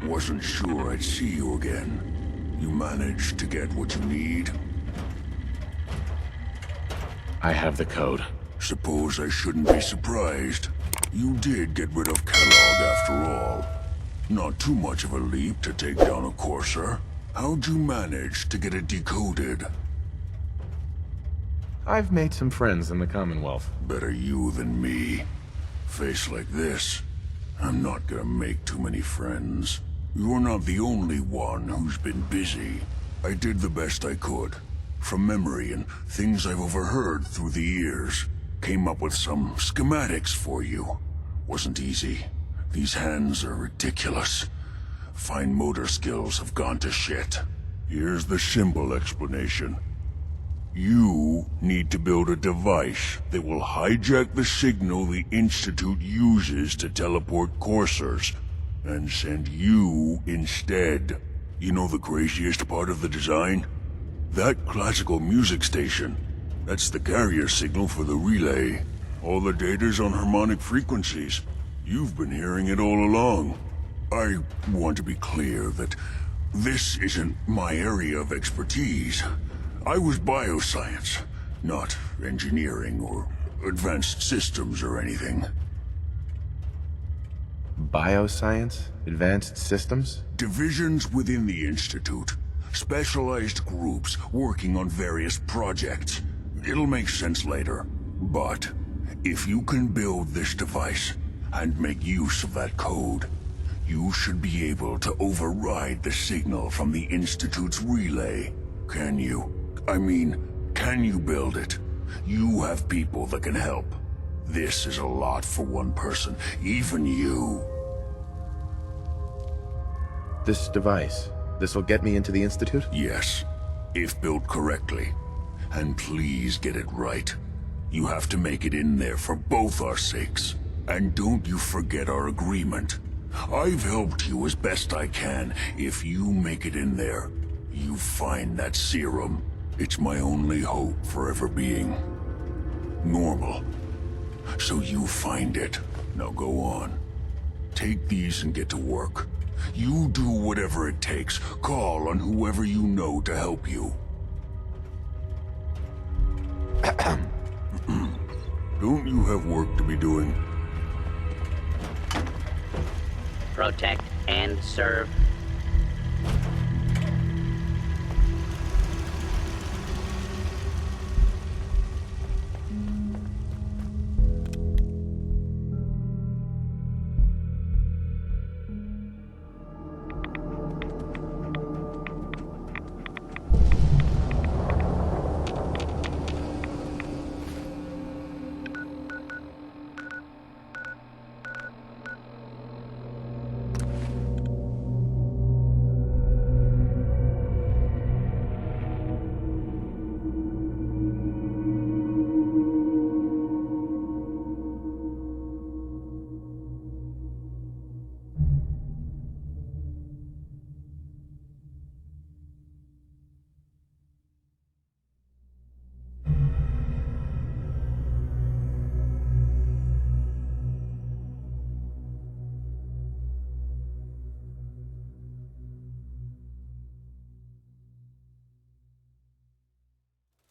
Wasn't sure I'd see you again. You managed to get what you need? I have the code. Suppose I shouldn't be surprised. You did get rid of Kellogg after all. Not too much of a leap to take down a Courser. How'd you manage to get it decoded? I've made some friends in the Commonwealth. Better you than me. Face like this, I'm not gonna make too many friends. You're not the only one who's been busy. I did the best I could. From memory and things I've overheard through the years. Came up with some schematics for you. Wasn't easy. These hands are ridiculous. Fine motor skills have gone to shit. Here's the simple explanation. You need to build a device that will hijack the signal the Institute uses to teleport coursers, and send you instead. You know the craziest part of the design? That classical music station. That's the carrier signal for the relay. All the data's on harmonic frequencies. You've been hearing it all along. I want to be clear that this isn't my area of expertise. I was bioscience, not engineering or advanced systems or anything. Bioscience? Advanced systems? Divisions within the Institute. Specialized groups working on various projects. It'll make sense later. But if you can build this device and make use of that code, you should be able to override the signal from the Institute's relay. Can you? I mean, can you build it? You have people that can help. This is a lot for one person, even you. This device, this'll get me into the Institute? Yes, if built correctly. And please get it right. You have to make it in there for both our sakes. And don't you forget our agreement. I've helped you as best I can. If you make it in there, you find that serum. It's my only hope for ever being normal. So you find it. Now go on. Take these and get to work. You do whatever it takes. Call on whoever you know to help you. Don't you have work to be doing? Protect and serve.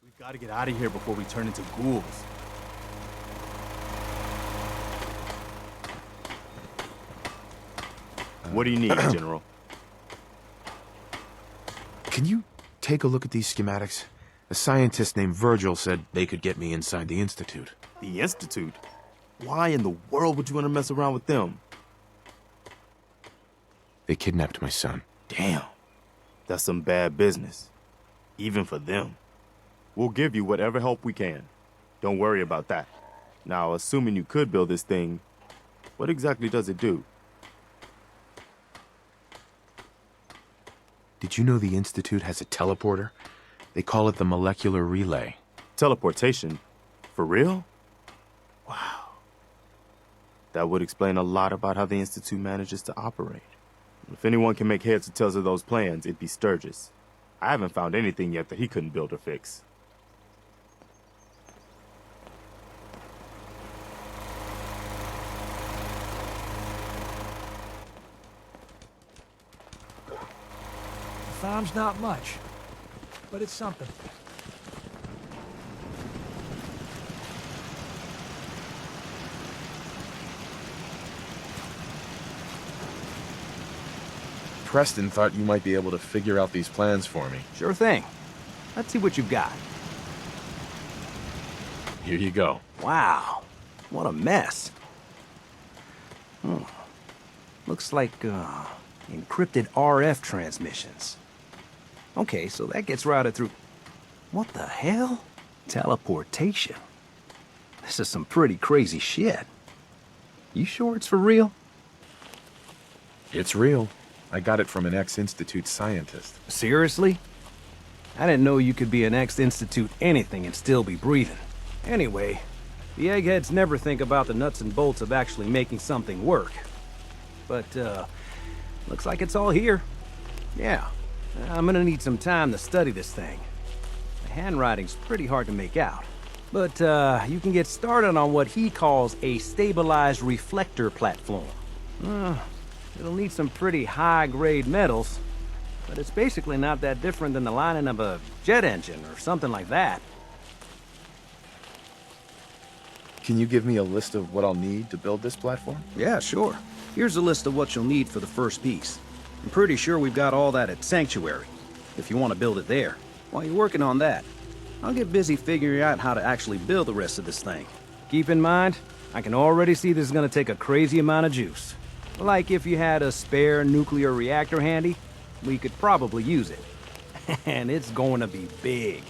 We've got to get out of here before we turn into ghouls. What do you need, General? Can you take a look at these schematics? A scientist named Virgil said they could get me inside the Institute. The Institute? Why in the world would you want to mess around with them? They kidnapped my son. Damn. That's some bad business. Even for them. We'll give you whatever help we can. Don't worry about that. Now, assuming you could build this thing, What exactly does it do? Did you know the Institute has a teleporter? They call it the molecular relay. Teleportation? For real? Wow. That would explain a lot about how the Institute manages to operate. If anyone can make heads or tails of those plans, it'd be Sturgis. I haven't found anything yet that he couldn't build or fix. The farm's not much, but it's something. Preston thought you might be able to figure out these plans for me. Sure thing. Let's see what you've got. Here you go. Wow, what a mess. Looks like, encrypted RF transmissions. Okay, so that gets routed through... What the hell? Teleportation. This is some pretty crazy shit. You sure it's for real? It's real. I got it from an ex-Institute scientist. Seriously? I didn't know you could be an ex-Institute anything and still be breathing. Anyway, the eggheads never think about the nuts and bolts of actually making something work. But, looks like it's all here. Yeah, I'm gonna need some time to study this thing. The handwriting's pretty hard to make out. But, you can get started on what he calls a stabilized reflector platform. It'll need some pretty high-grade metals, but it's basically not that different than the lining of a jet engine or something like that. Can you give me a list of what I'll need to build this platform? Yeah, sure. Here's a list of what you'll need for the first piece. I'm pretty sure we've got all that at Sanctuary, if you want to build it there. While you're working on that, I'll get busy figuring out how to actually build the rest of this thing. Keep in mind, I can already see this is gonna take a crazy amount of juice. Like if you had a spare nuclear reactor handy, we could probably use it. And it's going to be big.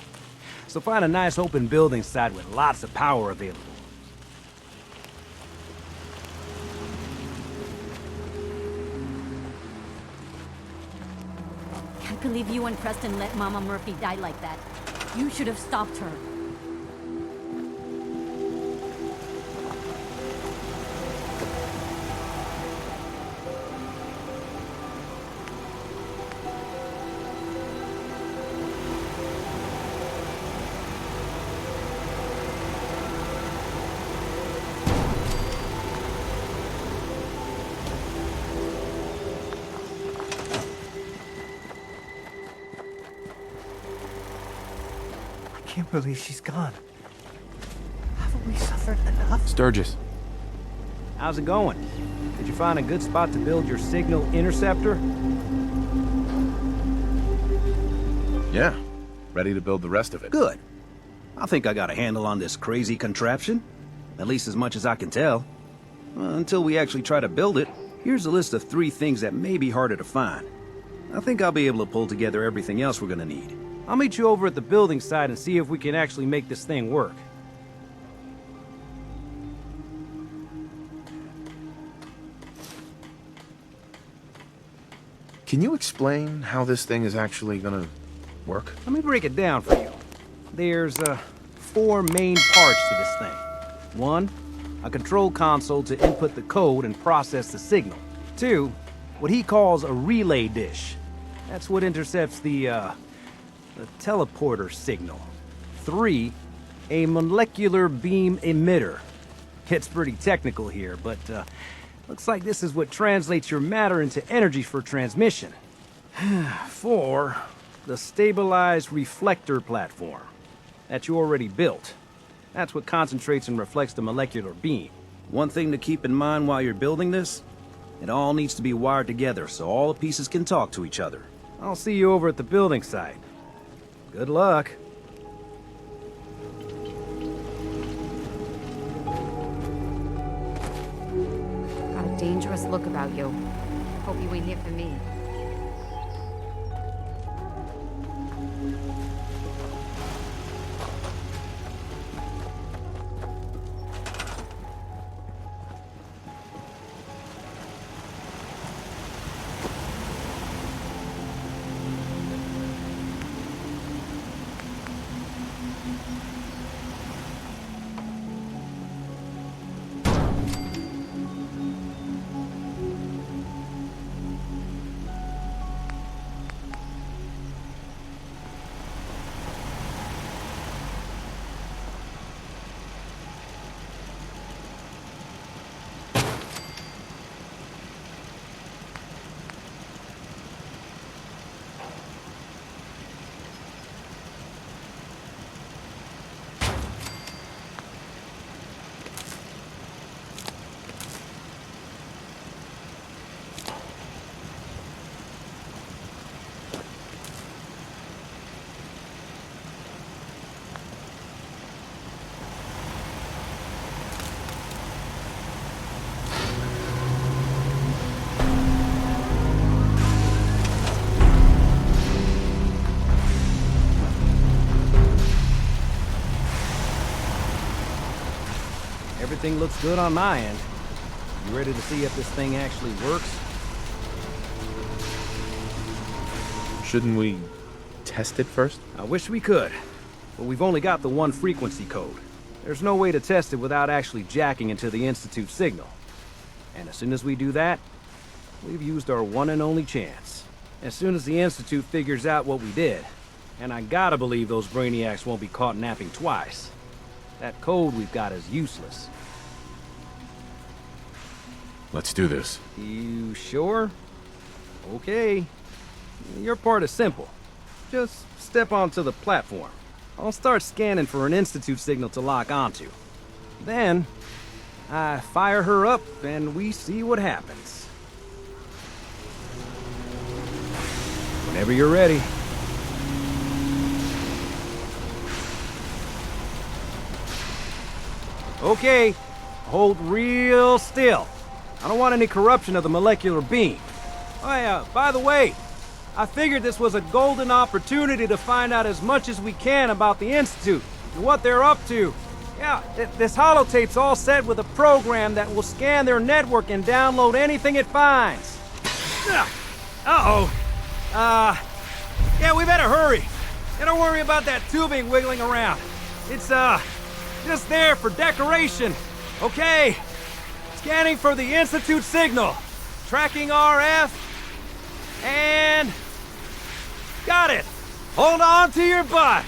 So find a nice open building site with lots of power available. Can't believe you and Preston let Mama Murphy die like that. You should have stopped her. I can't believe she's gone. Haven't we suffered enough? Sturgis. How's it going? Did you find a good spot to build your signal interceptor? Yeah. Ready to build the rest of it. Good. I think I got a handle on this crazy contraption. At least as much as I can tell. Until we actually try to build it, here's a list of 3 things that may be harder to find. I think I'll be able to pull together everything else we're gonna need. I'll meet you over at the building site and see if we can actually make this thing work. Can you explain how this thing is actually gonna work? Let me break it down for you. There's 4 main parts to this thing. 1, a control console to input the code and process the signal. 2, what he calls a relay dish. That's what intercepts the teleporter signal. 3, a molecular beam emitter. It's pretty technical here, but looks like this is what translates your matter into energy for transmission. 4, the stabilized reflector platform that you already built. That's what concentrates and reflects the molecular beam. One thing to keep in mind while you're building this, it all needs to be wired together so all the pieces can talk to each other. I'll see you over at the building site. Good luck. Got a dangerous look about you. Hope you ain't here for me. Everything looks good on my end. You ready to see if this thing actually works? Shouldn't we test it first? I wish we could, but we've only got the one frequency code. There's no way to test it without actually jacking into the Institute signal. And as soon as we do that, we've used our one and only chance. As soon as the Institute figures out what we did, and I gotta believe those brainiacs won't be caught napping twice, that code we've got is useless. Let's do this. You sure? Okay. Your part is simple. Just step onto the platform. I'll start scanning for an Institute signal to lock onto. Then, I fire her up and we see what happens. Whenever you're ready. Okay, hold real still. I don't want any corruption of the molecular beam. Oh yeah, by the way, I figured this was a golden opportunity to find out as much as we can about the Institute and what they're up to. Yeah, this holotape's all set with a program that will scan their network and download anything it finds. Uh-oh. Yeah, we better hurry. And don't worry about that tubing wiggling around. It's, just there for decoration. Okay. Scanning for the Institute signal. Tracking RF. And... got it. Hold on to your butt.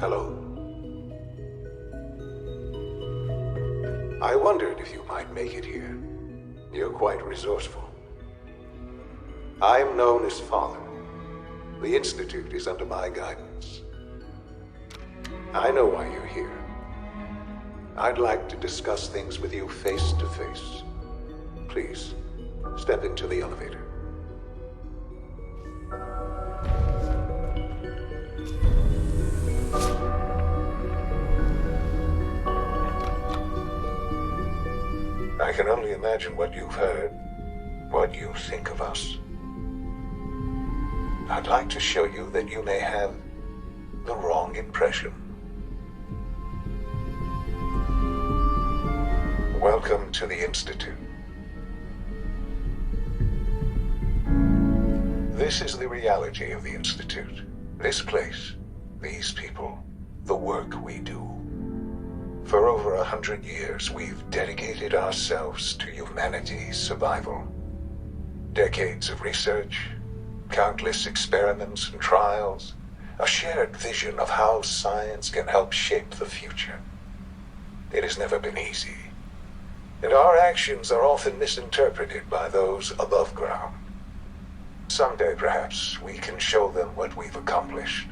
Hello. I wondered if you might make it here. You're quite resourceful. I'm known as Father. The Institute is under my guidance. I know why you're here. I'd like to discuss things with you face to face. Please, step into the elevator. I can only imagine what you've heard, what you think of us. I'd like to show you that you may have the wrong impression. Welcome to the Institute. This is the reality of the Institute. This place, these people, the work we do. For over 100 years, we've dedicated ourselves to humanity's survival. Decades of research, countless experiments and trials, a shared vision of how science can help shape the future. It has never been easy, and our actions are often misinterpreted by those above ground. Someday, perhaps, we can show them what we've accomplished.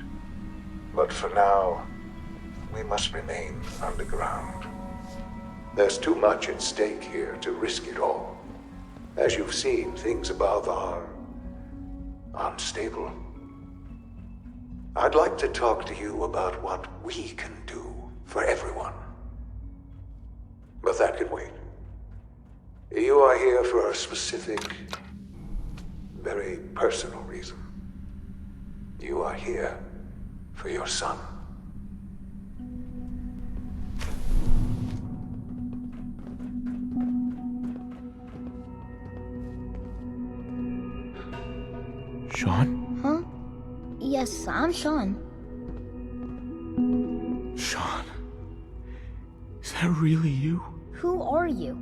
But for now, we must remain underground. There's too much at stake here to risk it all. As you've seen, things above are unstable. I'd like to talk to you about what we can do for everyone. But that can wait. You are here for a specific, very personal reason. You are here for your son. Sean? Huh? Yes, I'm Sean. Sean. Is that really you? Who are you?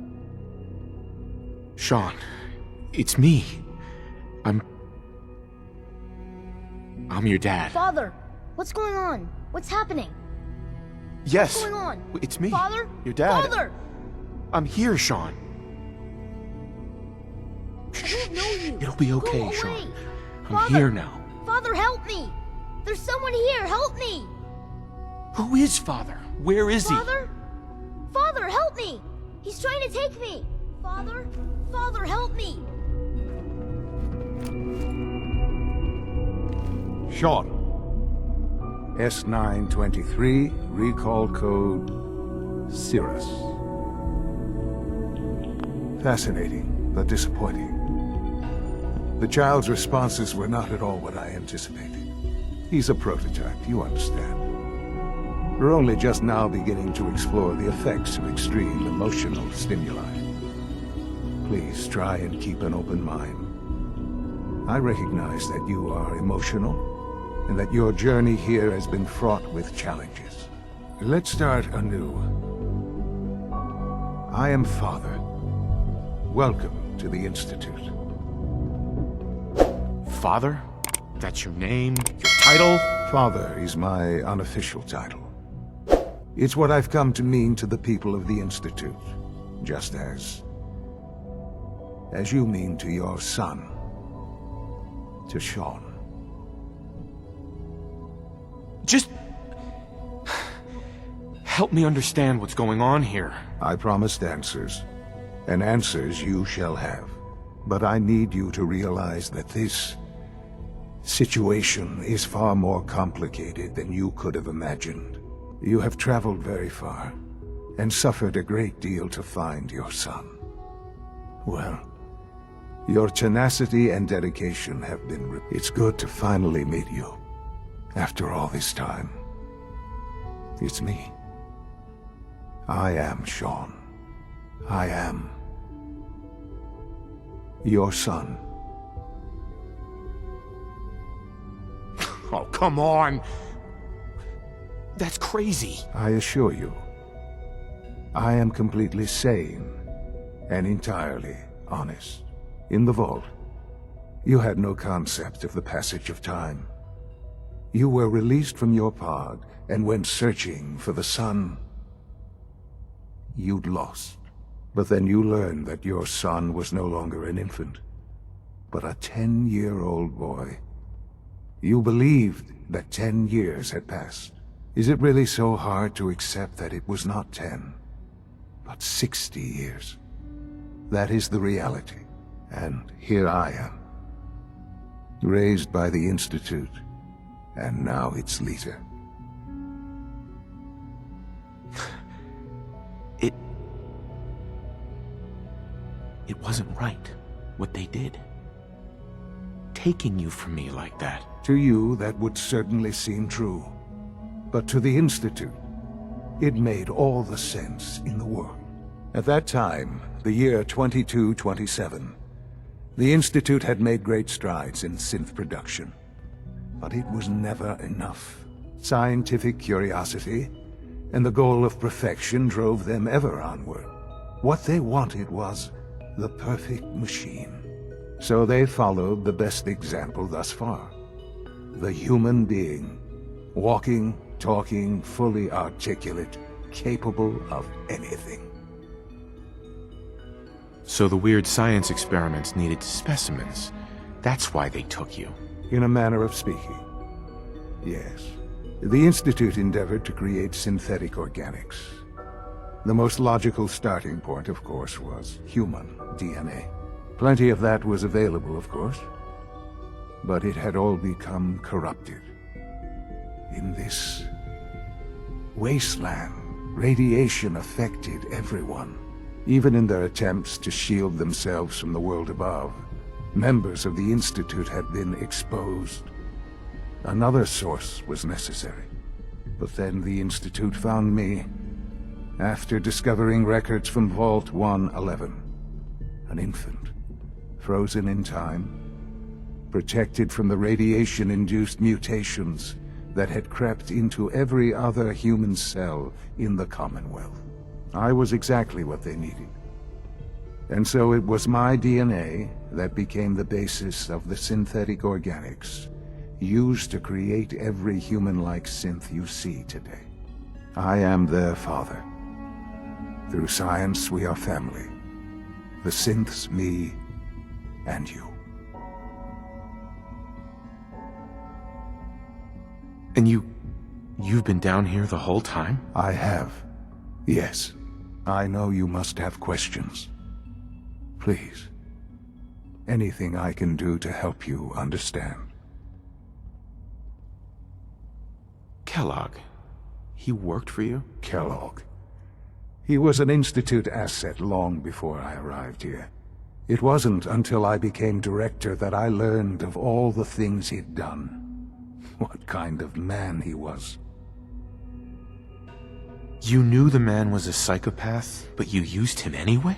Sean, it's me. I'm your dad. Father, what's going on? What's happening? Yes. What's going on? It's me. Father? Your dad. Father! I'm here, Sean. I don't know you. It'll be okay, Go away. Sean. I'm Father! here now. Father, help me! There's someone here, help me! Who is Father? Where is Father? Father, help me! He's trying to take me! Father? Father, help me! Sean. S923, recall code Cirrus. Fascinating, but disappointing. The child's responses were not at all what I anticipated. He's a prototype, you understand. We're only just now beginning to explore the effects of extreme emotional stimuli. Please try and keep an open mind. I recognize that you are emotional, and that your journey here has been fraught with challenges. Let's start anew. I am Father. Welcome to the Institute. Father? That's your name? Your title? Father is my unofficial title. It's what I've come to mean to the people of the Institute, just as you mean to your son, to Sean. Just help me understand what's going on here. I promised answers, and answers you shall have. But I need you to realize that this situation is far more complicated than you could have imagined. You have traveled very far, and suffered a great deal to find your son. Well, your tenacity and dedication have been It's good to finally meet you. After all this time, it's me. I am Sean. I am your son. Oh, come on. That's crazy. I assure you, I am completely sane and entirely honest. In the vault, you had no concept of the passage of time. You were released from your pod and went searching for the son you'd lost. But then you learned that your son was no longer an infant, but a 10-year-old boy. You believed that 10 years had passed. Is it really so hard to accept that it was not 10, but 60 years? That is the reality. And here I am, raised by the Institute, and now its leader. It wasn't right, what they did. Taking you from me like that. To you, that would certainly seem true. But to the Institute, it made all the sense in the world. At that time, the year 2227, the Institute had made great strides in synth production. But it was never enough. Scientific curiosity and the goal of perfection drove them ever onward. What they wanted was the perfect machine. So they followed the best example thus far. The human being. Walking, talking, fully articulate, capable of anything. So the weird science experiments needed specimens. That's why they took you. In a manner of speaking, yes. The Institute endeavored to create synthetic organics. The most logical starting point, of course, was human DNA. Plenty of that was available, of course, but it had all become corrupted. In this wasteland, radiation affected everyone, even in their attempts to shield themselves from the world above. Members of the Institute had been exposed. Another source was necessary. But then the Institute found me after discovering records from Vault 111. An infant, frozen in time, protected from the radiation-induced mutations that had crept into every other human cell in the Commonwealth. I was exactly what they needed. And so it was my DNA that became the basis of the synthetic organics used to create every human-like synth you see today. I am their father. Through science, we are family. The synths, me, and you. And you've been down here the whole time? I have. Yes. I know you must have questions. Please. Anything I can do to help you understand. Kellogg. He worked for you? Kellogg. He was an Institute asset long before I arrived here. It wasn't until I became director that I learned of all the things he'd done. What kind of man he was. You knew the man was a psychopath, but you used him anyway?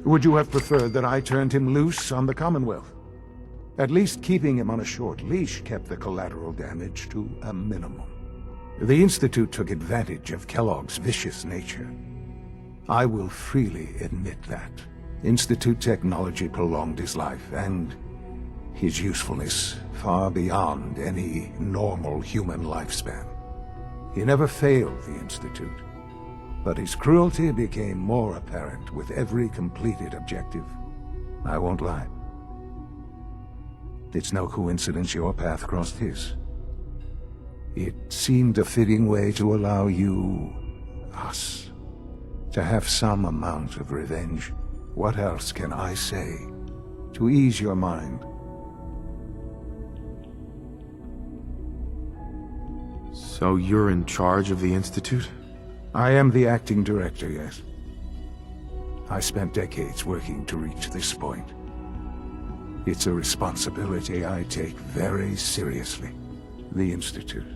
Would you have preferred that I turned him loose on the Commonwealth? At least keeping him on a short leash kept the collateral damage to a minimum. The Institute took advantage of Kellogg's vicious nature. I will freely admit that. Institute technology prolonged his life, and his usefulness far beyond any normal human lifespan. He never failed the Institute, but his cruelty became more apparent with every completed objective. I won't lie. It's no coincidence your path crossed his. It seemed a fitting way to allow you, us, to have some amount of revenge. What else can I say to ease your mind? So you're in charge of the Institute? I am the acting director, yes. I spent decades working to reach this point. It's a responsibility I take very seriously. The Institute.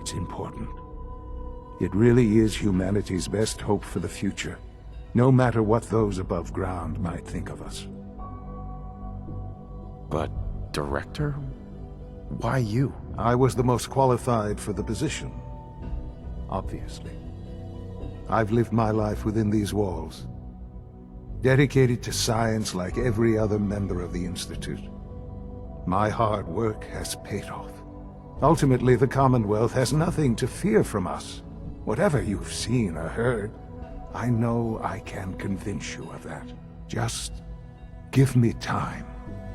It's important. It really is humanity's best hope for the future, no matter what those above ground might think of us. But director? Why you? I was the most qualified for the position. Obviously. I've lived my life within these walls, dedicated to science like every other member of the Institute. My hard work has paid off. Ultimately, the Commonwealth has nothing to fear from us. Whatever you've seen or heard, I know I can convince you of that. Just give me time.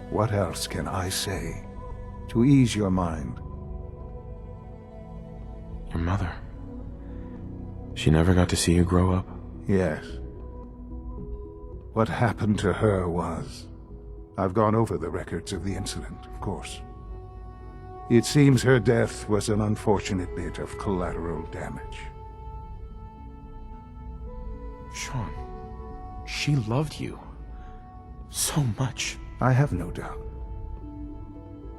What else can I say to ease your mind? Your mother. She never got to see you grow up? Yes. What happened to her was... I've gone over the records of the incident, of course. It seems her death was an unfortunate bit of collateral damage. Sean, she loved you. So much. I have no doubt.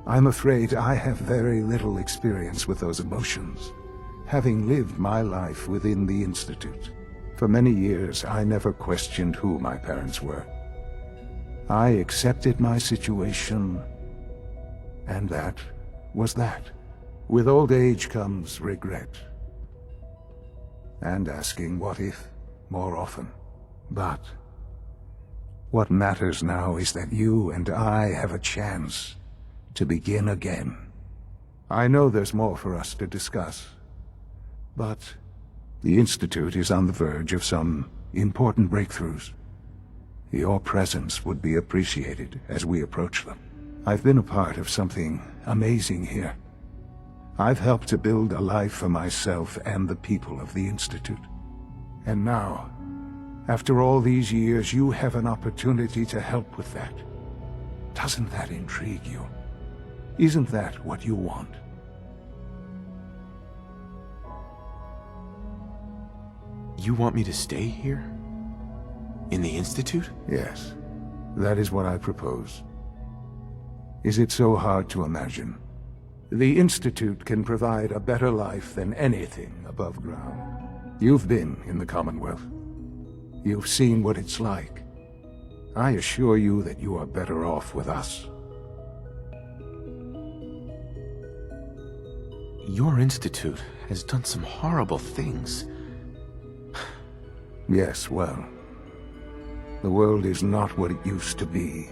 I'm afraid I have very little experience with those emotions, having lived my life within the Institute. For many years, I never questioned who my parents were. I accepted my situation, and that was that. With old age comes regret. And asking what if more often. But what matters now is that you and I have a chance to begin again. I know there's more for us to discuss, but the Institute is on the verge of some important breakthroughs. Your presence would be appreciated as we approach them. I've been a part of something amazing here. I've helped to build a life for myself and the people of the Institute. And now, after all these years, you have an opportunity to help with that. Doesn't that intrigue you? Isn't that what you want? You want me to stay here? In the Institute? Yes, that is what I propose. Is it so hard to imagine? The Institute can provide a better life than anything above ground. You've been in the Commonwealth. You've seen what it's like. I assure you that you are better off with us. Your institute has done some horrible things. Yes, well, the world is not what it used to be.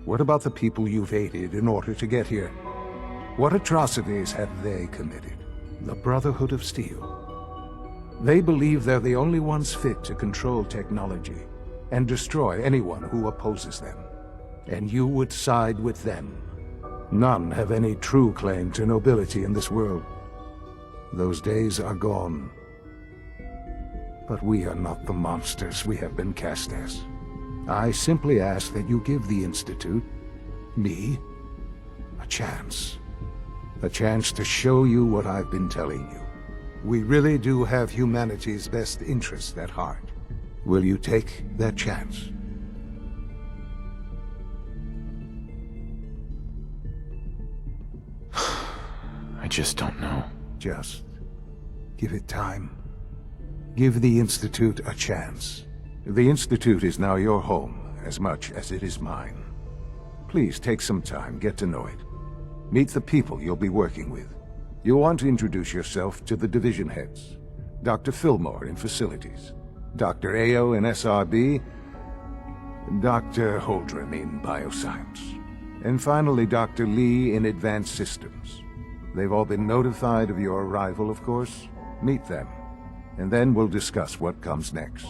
What about the people you've aided in order to get here? What atrocities have they committed? The Brotherhood of Steel. They believe they're the only ones fit to control technology and destroy anyone who opposes them. And you would side with them. None have any true claim to nobility in this world. Those days are gone. But we are not the monsters we have been cast as. I simply ask that you give the Institute, me, a chance. A chance to show you what I've been telling you. We really do have humanity's best interest at heart. Will you take that chance? I just don't know. Just give it time. Give the Institute a chance. The Institute is now your home as much as it is mine. Please take some time, get to know it. Meet the people you'll be working with. You'll want to introduce yourself to the division heads. Dr. Fillmore in Facilities, Dr. Ayo in SRB, Dr. Holdren in Bioscience, and finally Dr. Lee in Advanced Systems. They've all been notified of your arrival, of course. Meet them, and then we'll discuss what comes next.